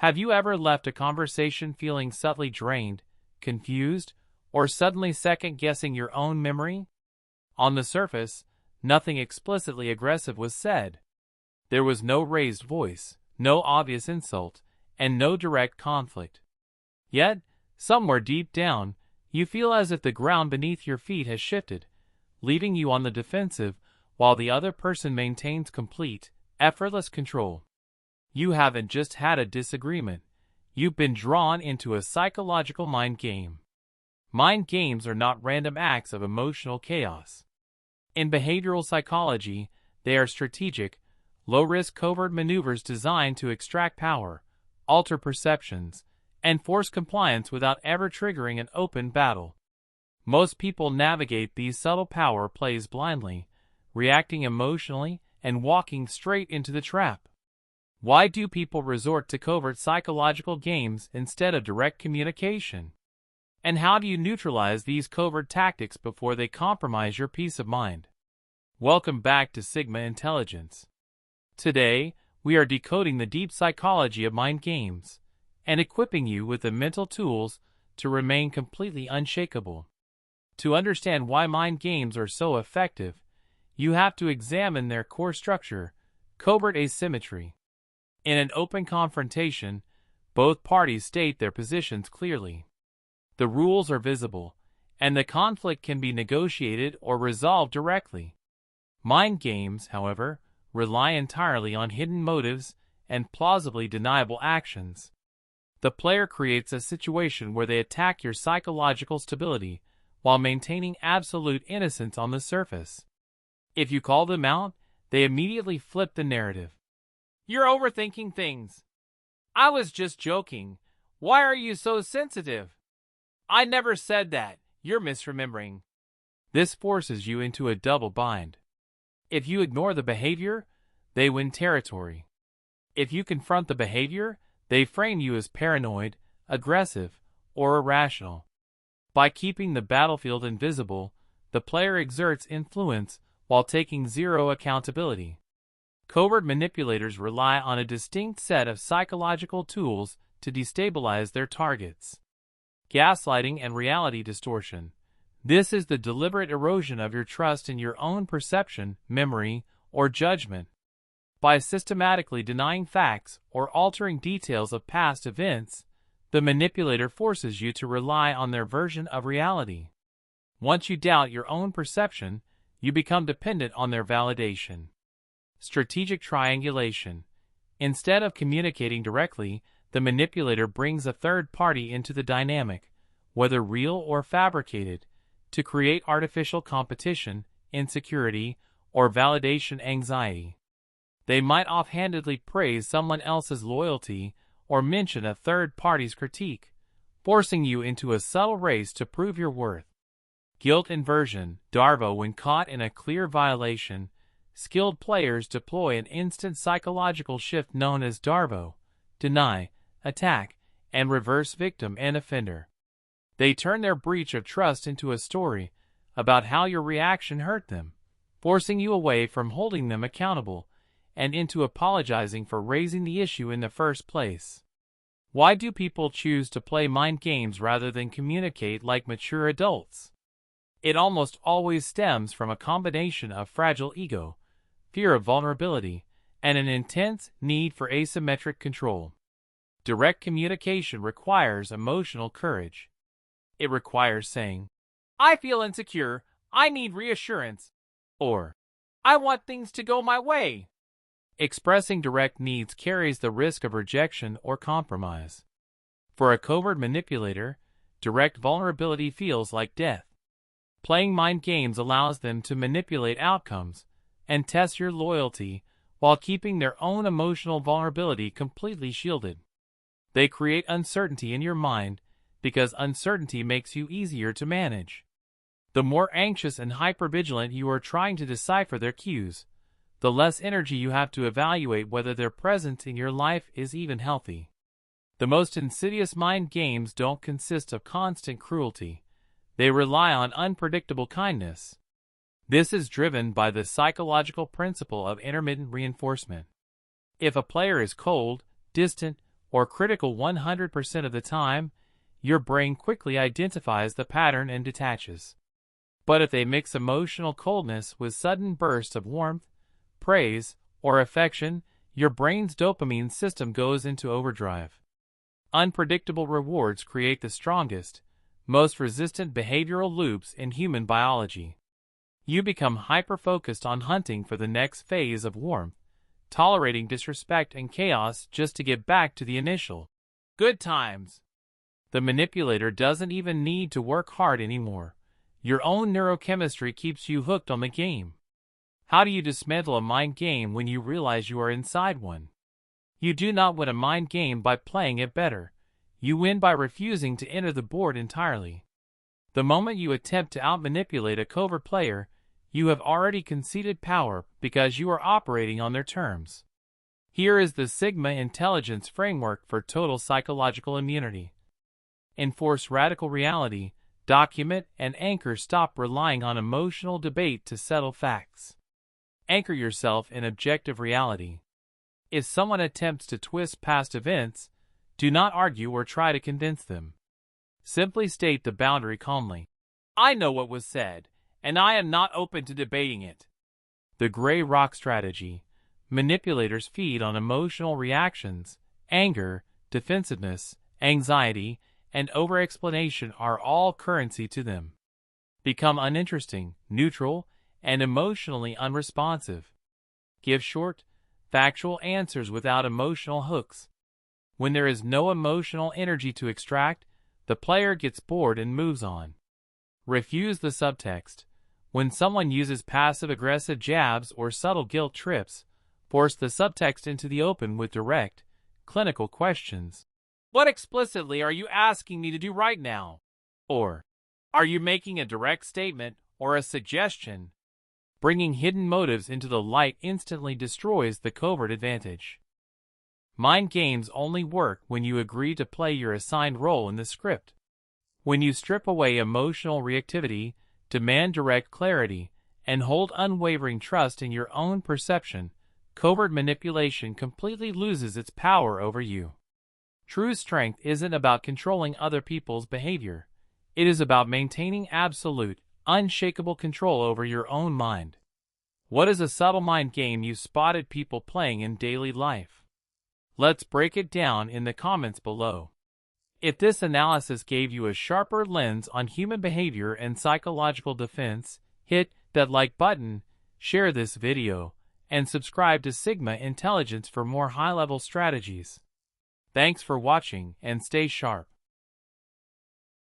Have you ever left a conversation feeling subtly drained, confused, or suddenly second-guessing your own memory? On the surface, nothing explicitly aggressive was said. There was no raised voice, no obvious insult, and no direct conflict. Yet, somewhere deep down, you feel as if the ground beneath your feet has shifted, leaving you on the defensive while the other person maintains complete, effortless control. You haven't just had a disagreement. You've been drawn into a psychological mind game. Mind games are not random acts of emotional chaos. In behavioral psychology, they are strategic, low-risk covert maneuvers designed to extract power, alter perceptions, and force compliance without ever triggering an open battle. Most people navigate these subtle power plays blindly, reacting emotionally and walking straight into the trap. Why do people resort to covert psychological games instead of direct communication? And how do you neutralize these covert tactics before they compromise your peace of mind? Welcome back to Sigma Intelligence. Today, we are decoding the deep psychology of mind games and equipping you with the mental tools to remain completely unshakable. To understand why mind games are so effective, you have to examine their core structure, covert asymmetry. In an open confrontation, both parties state their positions clearly. The rules are visible, and the conflict can be negotiated or resolved directly. Mind games, however, rely entirely on hidden motives and plausibly deniable actions. The player creates a situation where they attack your psychological stability while maintaining absolute innocence on the surface. If you call them out, they immediately flip the narrative. You're overthinking things. I was just joking. Why are you so sensitive? I never said that. You're misremembering. This forces you into a double bind. If you ignore the behavior, they win territory. If you confront the behavior, they frame you as paranoid, aggressive, or irrational. By keeping the battlefield invisible, the player exerts influence while taking zero accountability. Covert manipulators rely on a distinct set of psychological tools to destabilize their targets. Gaslighting and reality distortion. This is the deliberate erosion of your trust in your own perception, memory, or judgment. By systematically denying facts or altering details of past events, the manipulator forces you to rely on their version of reality. Once you doubt your own perception, you become dependent on their validation. Strategic triangulation. Instead of communicating directly, the manipulator brings a third party into the dynamic, whether real or fabricated, to create artificial competition, insecurity, or validation anxiety. They might offhandedly praise someone else's loyalty or mention a third party's critique, forcing you into a subtle race to prove your worth. Guilt inversion, DARVO. When caught in a clear violation, skilled players deploy an instant psychological shift known as DARVO: deny, attack, and reverse victim and offender. They turn their breach of trust into a story about how your reaction hurt them, forcing you away from holding them accountable and into apologizing for raising the issue in the first place. Why do people choose to play mind games rather than communicate like mature adults? It almost always stems from a combination of fragile ego, fear of vulnerability, and an intense need for asymmetric control. Direct communication requires emotional courage. It requires saying, "I feel insecure, I need reassurance," or "I want things to go my way." Expressing direct needs carries the risk of rejection or compromise. For a covert manipulator, direct vulnerability feels like death. Playing mind games allows them to manipulate outcomes and test your loyalty while keeping their own emotional vulnerability completely shielded. They create uncertainty in your mind because uncertainty makes you easier to manage. The more anxious and hypervigilant you are trying to decipher their cues, the less energy you have to evaluate whether their presence in your life is even healthy. The most insidious mind games don't consist of constant cruelty. They rely on unpredictable kindness. This is driven by the psychological principle of intermittent reinforcement. If a player is cold, distant, or critical 100% of the time, your brain quickly identifies the pattern and detaches. But if they mix emotional coldness with sudden bursts of warmth, praise, or affection, your brain's dopamine system goes into overdrive. Unpredictable rewards create the strongest, most resistant behavioral loops in human biology. You become hyper-focused on hunting for the next phase of warmth, tolerating disrespect and chaos just to get back to the initial good times. The manipulator doesn't even need to work hard anymore. Your own neurochemistry keeps you hooked on the game. How do you dismantle a mind game when you realize you are inside one? You do not win a mind game by playing it better. You win by refusing to enter the board entirely. The moment you attempt to outmanipulate a covert player, you have already conceded power because you are operating on their terms. Here is the Sigma Intelligence Framework for total psychological immunity. Enforce radical reality, document and anchor. Stop relying on emotional debate to settle facts. Anchor yourself in objective reality. If someone attempts to twist past events, do not argue or try to convince them. Simply state the boundary calmly. I know what was said, and I am not open to debating it. The gray rock strategy. Manipulators feed on emotional reactions. Anger, defensiveness, anxiety, and over-explanation are all currency to them. Become uninteresting, neutral, and emotionally unresponsive. Give short, factual answers without emotional hooks. When there is no emotional energy to extract, the player gets bored and moves on. Refuse the subtext. When someone uses passive-aggressive jabs or subtle guilt trips, force the subtext into the open with direct, clinical questions. What explicitly are you asking me to do right now? Or, are you making a direct statement or a suggestion? Bringing hidden motives into the light instantly destroys the covert advantage. Mind games only work when you agree to play your assigned role in the script. When you strip away emotional reactivity, demand direct clarity, and hold unwavering trust in your own perception, covert manipulation completely loses its power over you. True strength isn't about controlling other people's behavior. It is about maintaining absolute, unshakable control over your own mind. What is a subtle mind game you spotted people playing in daily life? Let's break it down in the comments below. If this analysis gave you a sharper lens on human behavior and psychological defense, hit that like button, share this video, and subscribe to Sigma Intelligence for more high-level strategies. Thanks for watching and stay sharp.